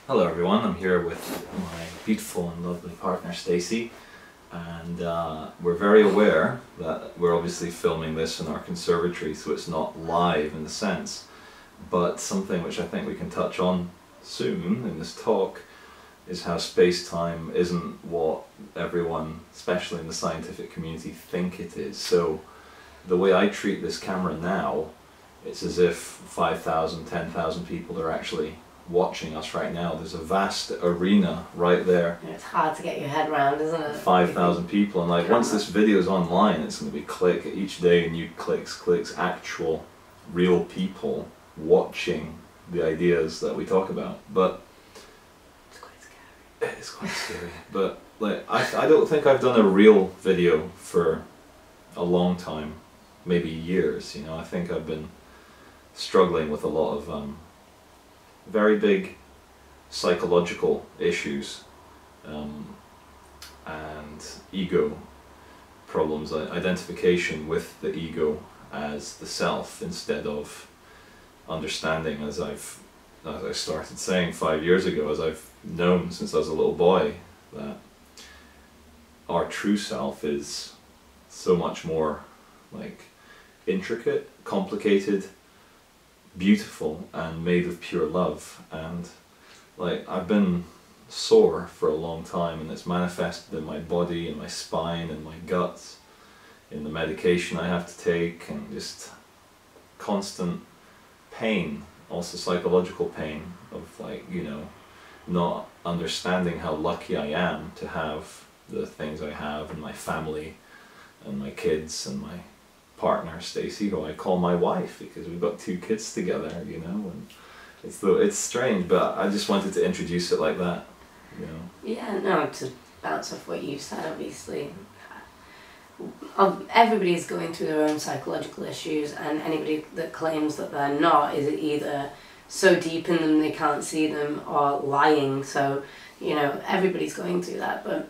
Hello everyone, I'm here with my beautiful and lovely partner Stacey, and we're very aware that we're obviously filming this in our conservatory, so it's not live in the sense, but something which I think we can touch on soon in this talk is how space-time isn't what everyone, especially in the scientific community, think it is. So the way I treat this camera now, it's as if 5,000, 10,000 people are actually watching us right now. There's a vast arena right there. It's hard to get your head around, isn't it? 5,000 people, and like once this video is online, it's going to be each day new clicks, actual real people watching the ideas that we talk about. But it's quite scary. It's quite scary. But like I don't think I've done a real video for a long time, maybe years. You know, I think I've been struggling with a lot of very big psychological issues and ego problems, identification with the ego as the self instead of understanding, as I started saying 5 years ago, as I've known since I was a little boy, that our true self is so much more like intricate, complicated, beautiful, and made of pure love. And like I've been sore for a long time, and it's manifested in my body, in my spine, in my guts, in the medication I have to take, and just constant pain, also psychological pain of like, you know, not understanding how lucky I am to have the things I have, and my family and my kids and my partner Stacey, who I call my wife because we've got 2 kids together, you know, and it's strange, but I just wanted to introduce it like that, you know. Yeah, no, to bounce off what you said, obviously everybody's going through their own psychological issues, and anybody that claims that they're not is either so deep in them they can't see them or lying. So, you know, everybody's going through that. But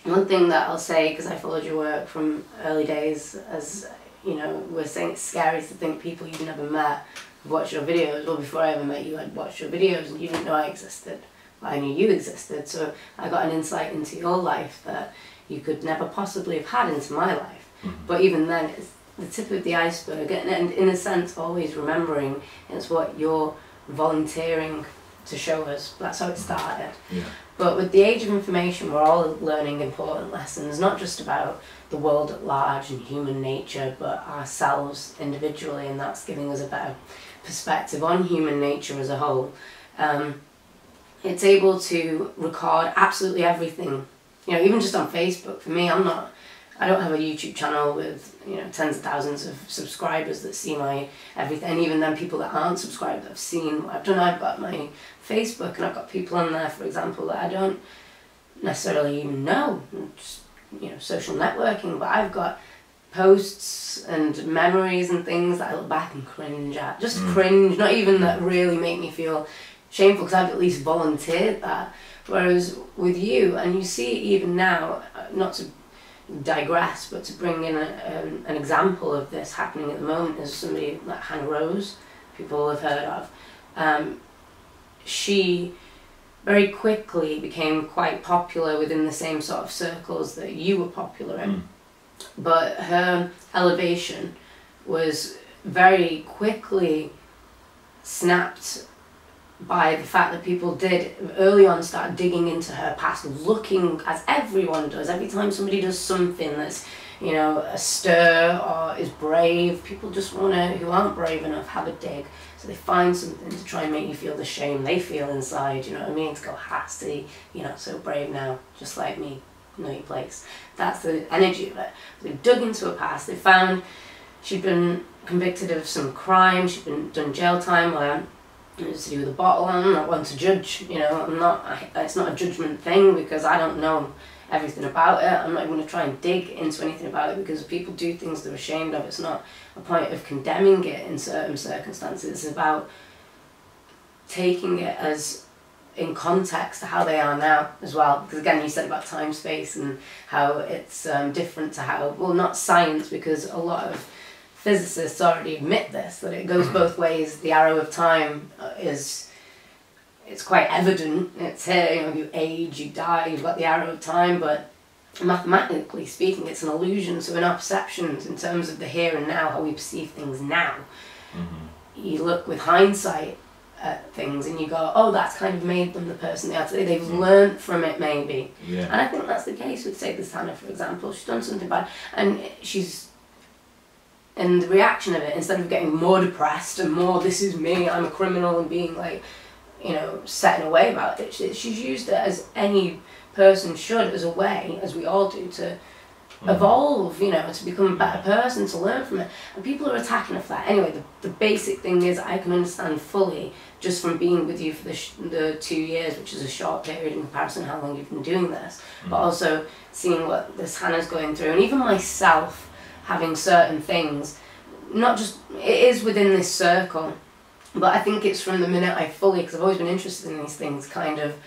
one thing that I'll say, because I followed your work from early days, as you know, we're saying it's scary to think people you've never met have watched your videos. Well, before I ever met you, I'd watched your videos and you didn't know I existed. But I knew you existed, so I got an insight into your life that you could never possibly have had into my life. Mm-hmm. But even then, it's the tip of the iceberg, and in a sense always remembering it's what you're volunteering to show us. That's how it started. Yeah. But with the age of information, we're all learning important lessons, not just about the world at large and human nature, but ourselves individually, and that's giving us a better perspective on human nature as a whole. It's able to record absolutely everything, you know, even just on Facebook. For me, I don't have a YouTube channel with, you know, tens of thousands of subscribers that see my everything. And even then, people that aren't subscribed that have seen what I've done. I've got my Facebook, and I've got people on there, for example, that I don't necessarily even know. Just, you know, social networking, but I've got posts and memories and things that I look back and cringe at. Just cringe, not even that really make me feel shameful, because I've at least volunteered that. Whereas with you, and you see even now, not to digress, but to bring in an example of this happening at the moment, is somebody like Hannah Rose, people have heard of. She very quickly became quite popular within the same sort of circles that you were popular in. But her elevation was very quickly snapped by the fact that people did early on start digging into her past, looking, as everyone does, every time somebody does something that's, you know, a stir or is brave, people just want to, who aren't brave enough, have a dig. So they find something to try and make you feel the shame they feel inside, you know what I mean? To go, see, you're not so brave now, just like me, know your place. That's the energy of it. They dug into her past, they found she'd been convicted of some crime, she'd been done jail time where it was to do with a bottle. I'm not one to judge, you know, it's not a judgment thing, because I don't know everything about it. I'm not even going to try and dig into anything about it, because people do things they're ashamed of. It's not a point of condemning it in certain circumstances. It's about taking it as in context to how they are now as well. Because again, you said about time, space, and how it's different to how, well, not science, because a lot of physicists already admit this, that it goes both ways. The arrow of time is it's quite evident. It's here, you know, you age, you die, you've got the arrow of time, but mathematically speaking, it's an illusion. So in our perceptions, in terms of the here and now, how we perceive things now, you look with hindsight at things and you go, oh, that's kind of made them the person they are today. They've learnt from it, maybe. Yeah. And I think that's the case with, say, this Hannah, for example. She's done something bad, and and the reaction of it, instead of getting more depressed and more, this is me, I'm a criminal, and being like, you know, set in a way about it, she's used it as any person should, as a way, as we all do, to evolve, you know, to become a better person, to learn from it. And people are attacking her for that. Anyway, the basic thing is, I can understand fully, just from being with you for the 2 years, which is a short period in comparison to how long you've been doing this, but also seeing what this Hannah's going through, and even myself having certain things, not just, it is within this circle, but I think it's from the minute I fully, because I've always been interested in these things, kind of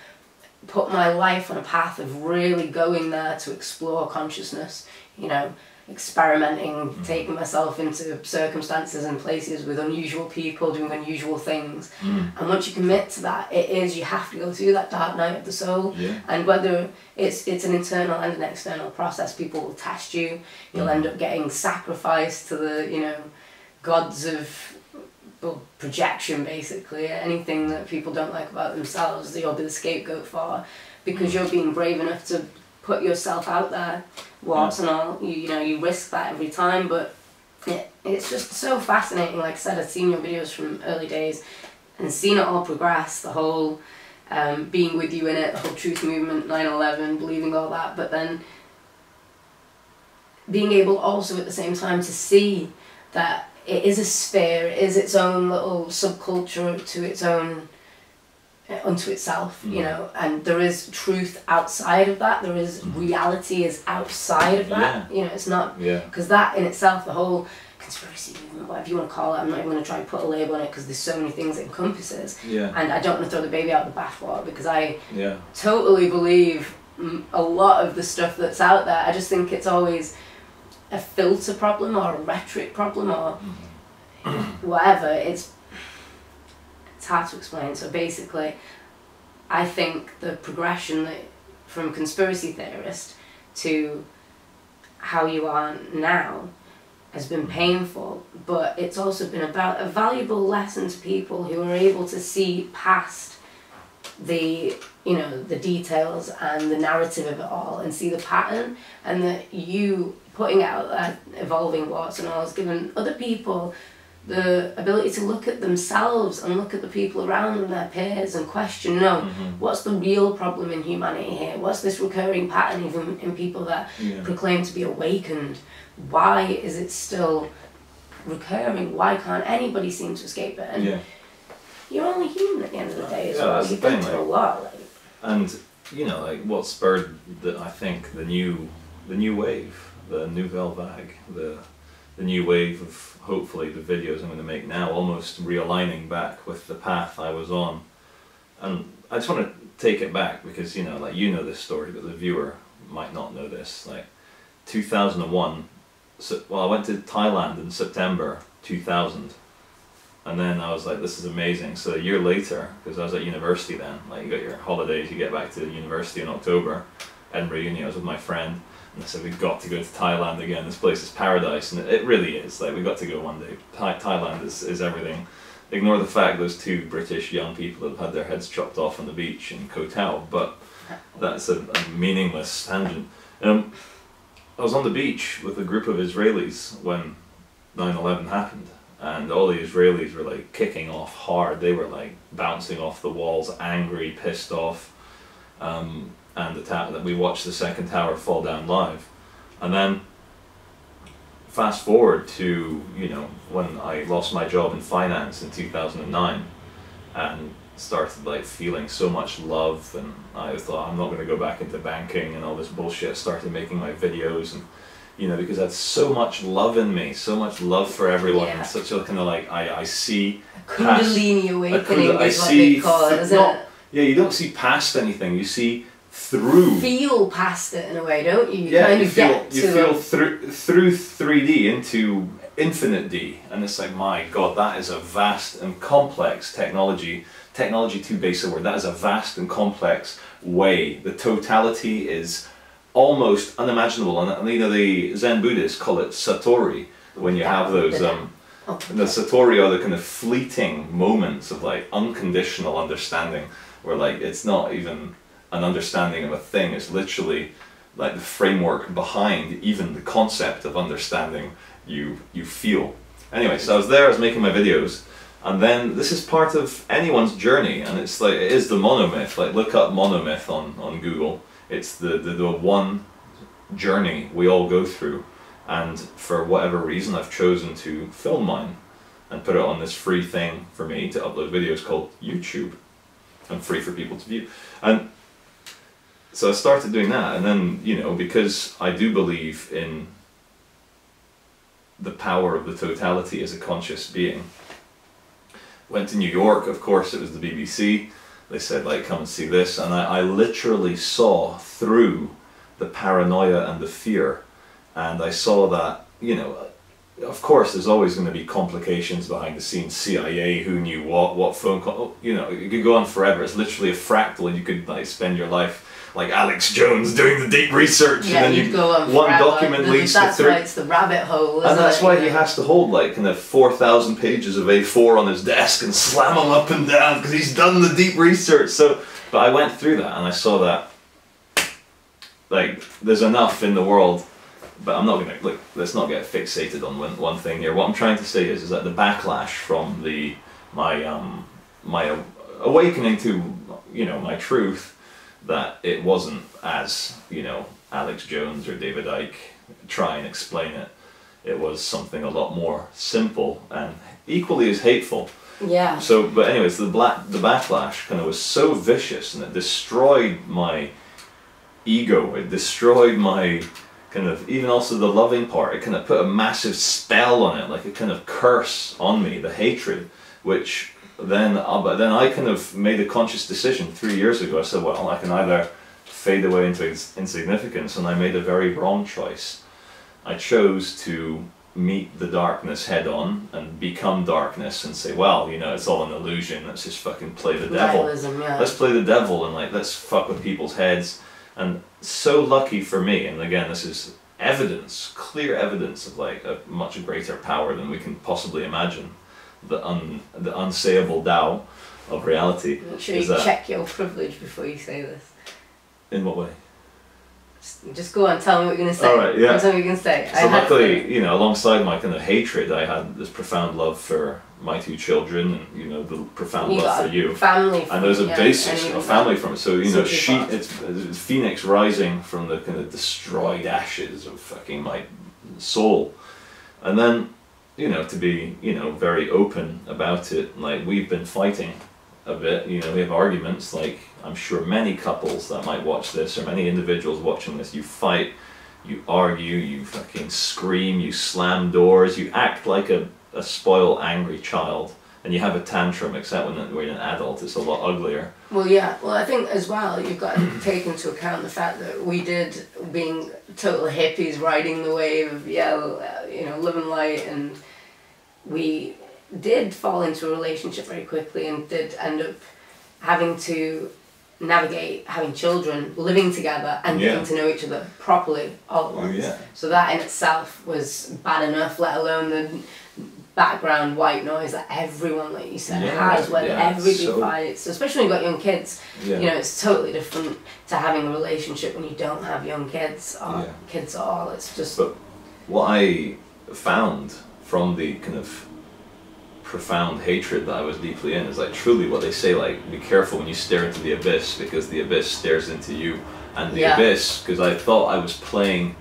put my life on a path of really going there to explore consciousness, you know, experimenting, taking myself into circumstances and places with unusual people, doing unusual things. And once you commit to that, you have to go through that dark night of the soul. And whether it's an internal and an external process, people will test you, you'll end up getting sacrificed to the, you know, gods of projection, basically. Anything that people don't like about themselves, you'll be the scapegoat for, because you're being brave enough to put yourself out there, warts and all. You know, you risk that every time, but it's just so fascinating. Like I said, I've seen your videos from early days and seen it all progress, the whole being with you in it, the whole truth movement, 9/11, believing all that, but then being able also at the same time to see that it is a sphere, it is its own little subculture to its own, unto itself, you know, and there is truth outside of that, there is reality is outside of that, you know, it's not, because that in itself, the whole conspiracy movement, whatever you want to call it, I'm not even going to try and put a label on it because there's so many things it encompasses, and I don't want to throw the baby out the bathwater, because I totally believe a lot of the stuff that's out there. I just think it's always a filter problem or a rhetoric problem or whatever. It's hard to explain. So basically, I think the progression that from conspiracy theorist to how you are now has been painful, but it's also been about a valuable lesson to people who are able to see past the, you know, the details and the narrative of it all and see the pattern, and that you putting out that evolving warts and all has given other people the ability to look at themselves and look at the people around them, their peers, and question, no, what's the real problem in humanity here? What's this recurring pattern even in people that proclaim to be awakened? Why is it still recurring? Why can't anybody seem to escape it? And you're only human at the end of the day as well. You've been through a lot. Like. And, you know, like, what spurred, I think, the new wave, the nouvelle vague, the new wave of, hopefully, the videos I'm going to make now, almost realigning back with the path I was on. And I just want to take it back because, you know, like, you know this story, but the viewer might not know this. Like, 2001, so, well, I went to Thailand in September 2000, and then I was like, this is amazing. So a year later, because I was at university then, like, you got your holidays, you get back to university in October, Edinburgh Uni, I was with my friend, and I said, we've got to go to Thailand again, this place is paradise, and it really is, like, we've got to go one day. Thailand is everything. Ignore the fact those two British young people have had their heads chopped off on the beach in Koh Tao, but that's a meaningless tangent. I was on the beach with a group of Israelis when 9/11 happened, and all the Israelis were like kicking off hard. They were like bouncing off the walls, angry, pissed off, and we watched the second tower fall down live. And then fast forward to, you know, when I lost my job in finance in 2009 and started like feeling so much love, and I thought, I'm not going to go back into banking and all this bullshit. Started making my videos, and, you know, because I had so much love in me, so much love for everyone, and such a kind of like, I see Kundalini awakening is what they call it, isn't it? Yeah, you don't see past anything, you see through. You feel past it in a way, don't you? You feel through 3D into infinite D, and it's like, my God, that is a vast and complex technology technology too base a word. That is a vast and complex way. The totality is almost unimaginable, and you know, the Zen Buddhists call it satori, when you have those the satori are the kind of fleeting moments of like unconditional understanding, where like it's not even an understanding of a thing, it's literally like the framework behind even the concept of understanding you feel. Anyway, so I was there, I was making my videos, and then this is part of anyone's journey, and it's like, it is the monomyth. Like, look up monomyth on Google. It's the one journey we all go through, and for whatever reason I've chosen to film mine and put it on this free thing for me to upload videos called YouTube, and free for people to view. And so I started doing that, and then, you know, because I do believe in the power of the totality as a conscious being, went to New York, of course it was the BBC, they said like, come and see this, and I literally saw through the paranoia and the fear, and I saw that, you know, of course there's always going to be complications behind the scenes, CIA, who knew what phone call, you know, it could go on forever. It's literally a fractal, and you could like spend your life like Alex Jones doing the deep research, yeah, and then you go on one forever. document leads to That's three. why it's the rabbit hole, isn't And that's it? why he has to hold like kind of 4,000 pages of A4 on his desk and slam them up and down because he's done the deep research. So, but I went through that and I saw that like there's enough in the world. But I'm not gonna look. Let's not get fixated on one thing here. What I'm trying to say is that the backlash from my awakening to, you know, my truth, that it wasn't as, you know, Alex Jones or David Icke try and explain it. It was something a lot more simple and equally as hateful. Yeah. So, but anyways, the backlash kind of was so vicious, and it destroyed my ego. It destroyed my kind of, even also the loving part, it kind of put a massive spell on it, like a kind of curse on me, the hatred, which then, but then I kind of made a conscious decision 3 years ago. I said, well, I can either fade away into insignificance, and I made a very wrong choice. I chose to meet the darkness head on and become darkness and say, well, you know, it's all an illusion, let's just fucking play the devil. Nihilism, yeah. Let's play the devil and like, let's fuck with people's heads. And so lucky for me, and again, this is evidence, clear evidence of like a much greater power than we can possibly imagine, the unsayable Tao of reality. Make sure you check your privilege before you say this. In what way? Just go on, tell me what you're going to say. All right, yeah. Tell me what you're going to say. So luckily, you know, alongside my kind of hatred, I had this profound love for my 2 children, and, you know, the profound love for you. Family. And there's a basis, a family from it. So, you know, it's Phoenix rising from the kind of destroyed ashes of fucking my soul. And then, you know, to be, you know, very open about it, like, we've been fighting a bit, you know, we have arguments, like, I'm sure many couples that might watch this, or many individuals watching this, you fight, you argue, you fucking scream, you slam doors, you act like a spoiled, angry child, and you have a tantrum, except when you're an adult, it's a lot uglier. Well, yeah, well, I think as well, you've got to take into account the fact that we did, being total hippies, riding the wave of, you know, living light, and we did fall into a relationship very quickly and did end up having to navigate having children, living together, and getting to know each other properly all at once. Yeah. So that in itself was bad enough, let alone the background white noise that everyone, like you said, has when everybody fights, especially when you've got young kids. You know, it's totally different to having a relationship when you don't have young kids or kids at all. It's just... But what I found from the kind of profound hatred that I was deeply in is like truly what they say, like, be careful when you stare into the abyss, because the abyss stares into you. And the abyss, because I thought I was playing,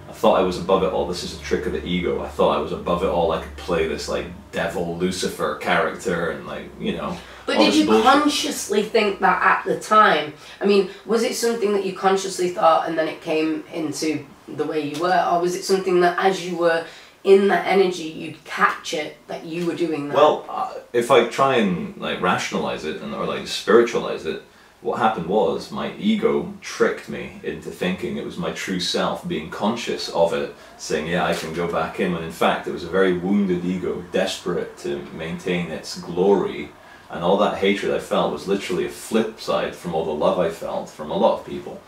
I thought I was above it all. This is a trick of the ego. I thought I was above it all. I could play this like devil Lucifer character and, like, you know. But did you consciously think that at the time? I mean, was it something that you consciously thought and then it came into the way you were, or was it something that as you were in that energy you'd catch it that you were doing that? Well, if I try and like rationalize it or like spiritualize it, what happened was my ego tricked me into thinking it was my true self, being conscious of it, saying, yeah, I can go back in, when in fact it was a very wounded ego, desperate to maintain its glory And all that hatred I felt was literally a flip side from all the love I felt from a lot of people.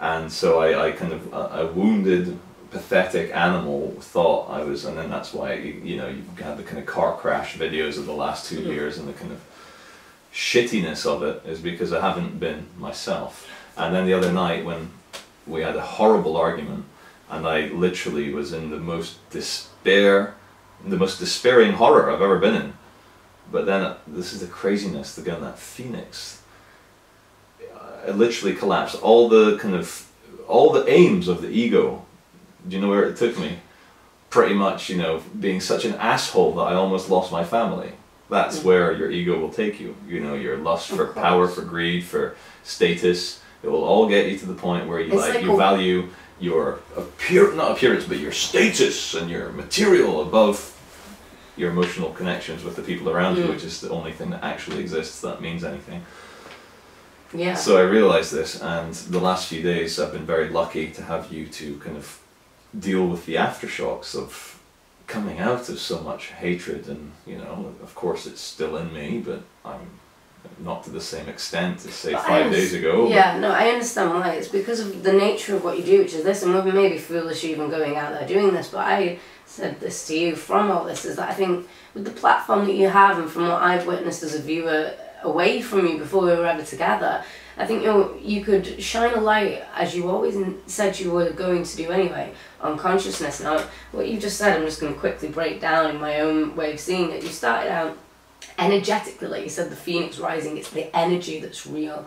And so I kind of, a wounded, pathetic animal thought I was, and then that's why, you know, you've had the kind of car crash videos of the last 2 years, and the kind of shittiness of it is because I haven't been myself. And then the other night when we had a horrible argument, and I literally was in the most despairing horror I've ever been in. But then, this is the craziness, again, that phoenix. It literally collapsed. All the aims of the ego, do you know where it took me? Pretty much, you know, being such an asshole that I almost lost my family. That's where your ego will take you. You know, your lust for power, for greed, for status. It will all get you to the point where you you value your not appearance, but your status and your material above your emotional connections with the people around you, which is the only thing that actually exists that means anything. Yeah. So I realized this, and the last few days I've been very lucky to have you to kind of deal with the aftershocks of coming out of so much hatred. And, you know, of course it's still in me, but I'm not to the same extent as, say, 5 days ago. Yeah, no, I understand why. It's because of the nature of what you do, which is this, and we're maybe foolish even going out there doing this, but I said this to you from all this, is that I think with the platform that you have, and from what I've witnessed as a viewer away from you before we were ever together, I think you could shine a light, as you always said you were going to do anyway, on consciousness. Now, what you just said, I'm just going to quickly break down in my own way of seeing it. You started out energetically, like you said, the phoenix rising, it's the energy that's real.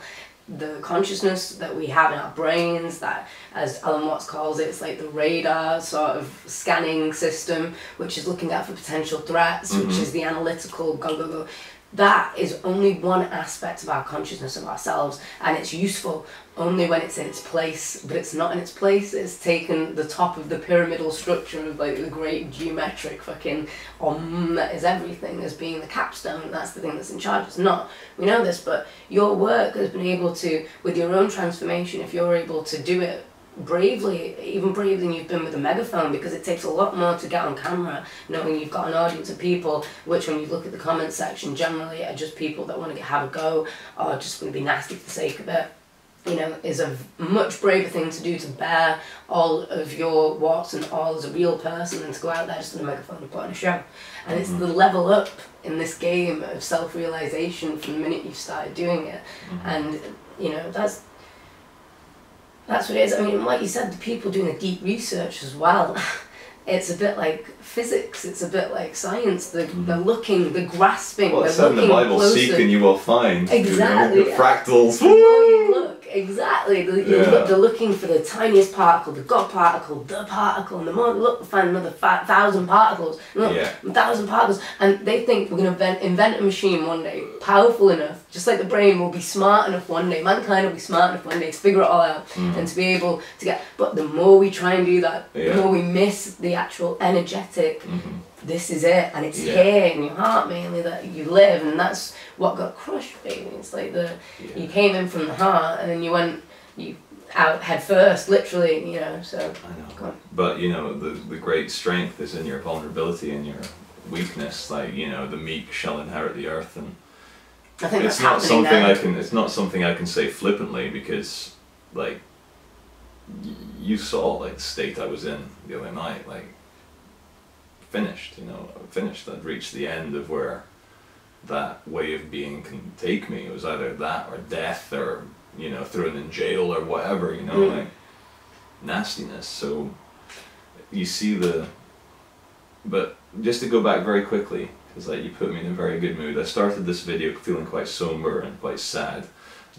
The consciousness that we have in our brains, that, as Alan Watts calls it, it's like the radar sort of scanning system, which is looking out for potential threats, which is the analytical go. That is only one aspect of our consciousness of ourselves, and it's useful only when it's in its place. But it's not in its place. It's taken the top of the pyramidal structure of like the great geometric fucking that is everything as being the capstone. That's the thing that's in charge. It's not. We know this, but your work has been able to, with your own transformation, if you're able to do it bravely, even braver than you've been with a megaphone, because it takes a lot more to get on camera, knowing you've got an audience of people, which when you look at the comment section, generally are just people that want to have a go, or just want to be nasty for the sake of it, you know, is a much braver thing to do, to bear all of your warts and all as a real person, and to go out there just on a megaphone and put on a show. And it's the level up in this game of self-realization from the minute you've started doing it. And, you know, that's what it is. I mean, like you said, the people doing the deep research as well, it's a bit like physics, it's a bit like science. They're looking, they're grasping, well, they're looking in the Bible, closer. seek and you will find. Exactly. You know, the fractals. The more you look, exactly. They're looking for the tiniest particle, the God particle, the particle, and the more they look, they find another 1,000 particles. Look, 1,000 particles, and they think we're going to invent a machine one day, powerful enough, just like the brain will be smart enough one day, mankind will be smart enough one day to figure it all out and to be able to get. But the more we try and do that, the more we miss the actual energetic. This is it, and it's here in your heart mainly that you live, and that's what got crushed, baby. It's like you came in from the heart, and then you out head first, literally, you know. So I know, but you know, the great strength is in your vulnerability and your weakness. Like, you know, the meek shall inherit the earth, and I think it's not something it's not something I can say flippantly, because like you saw like the state I was in the other night, like finished, you know, I'd reached the end of where that way of being can take me. It was either that or death, or, you know, thrown in jail or whatever, you know, like nastiness. So you see but just to go back very quickly, because like you put me in a very good mood. I started this video feeling quite somber and quite sad,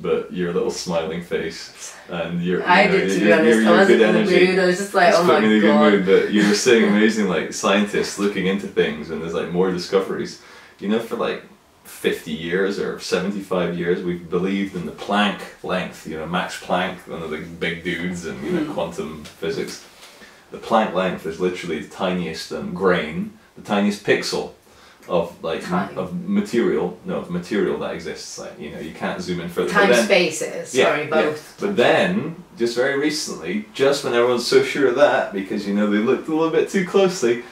but your little smiling face and your good energy. I was just like, oh my god. Put me in a good mood, but you were saying amazing, like, scientists looking into things, and there's like more discoveries. You know, for like 50 years or 75 years, we've believed in the Planck length. You know, Max Planck, one of the big dudes in, you know, quantum physics. The Planck length is literally the tiniest grain, the tiniest pixel of material that exists. Like, you know, you can't zoom in further. Time space is, sorry, both. But then, just very recently, just when everyone's so sure of that, because, you know, they looked a little bit too closely,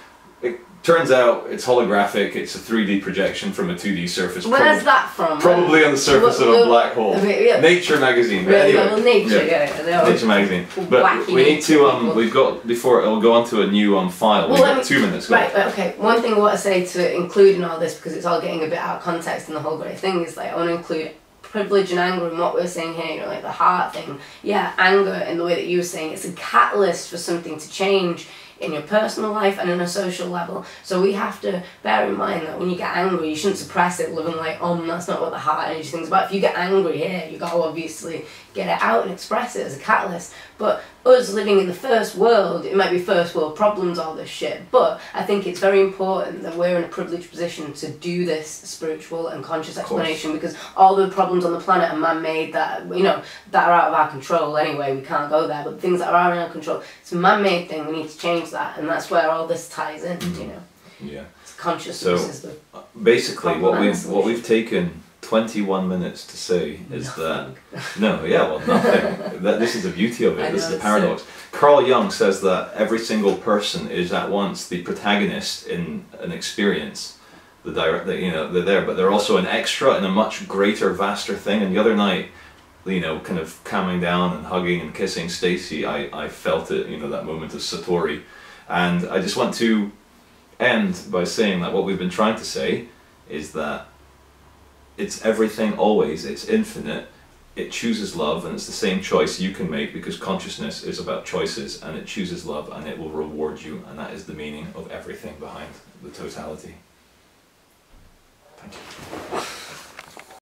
it turns out it's holographic, it's a 3D projection from a 2D surface. Where's that from? Probably on the surface of a black hole. Yeah. Nature magazine. But Really? anyway, Well, Nature, yeah. Nature magazine. But we need to, we've got, before it'll go on to a new file, we've got 2 minutes. Right, okay. One thing I want to say to include in all this, because it's all getting a bit out of context and the whole great thing, is like, I want to include privilege and anger and what we're saying here, you know, like the heart thing. Yeah, anger in the way that you were saying, it's a catalyst for something to change in your personal life and on a social level. So we have to bear in mind that when you get angry, you shouldn't suppress it, living like, that's not what the heart energy thing's about. If you get angry here, you got to obviously get it out and express it as a catalyst. But us living in the first world, it might be first world problems, all this shit, but I think it's very important that we're in a privileged position to do this spiritual and conscious explanation, because all the problems on the planet are man-made, that, you know, that are out of our control anyway, we can't go there, but things that are in our control, it's a man-made thing, we need to change that, and that's where all this ties in, you know. Yeah. It's consciousness is the basically what we've taken 21 minutes to say is nothing. Nothing. This is the beauty of it. This is the paradox. Carl Jung says that every single person is at once the protagonist in an experience. They're there, but they're also an extra in a much greater, vaster thing. And the other night, you know, kind of calming down and hugging and kissing Stacy, I felt it, you know, that moment of Satori. And I just want to end by saying that what we've been trying to say is that it's everything always, it's infinite, it chooses love, and it's the same choice you can make, because consciousness is about choices, and it chooses love and it will reward you, and that is the meaning of everything behind the totality. Thank you.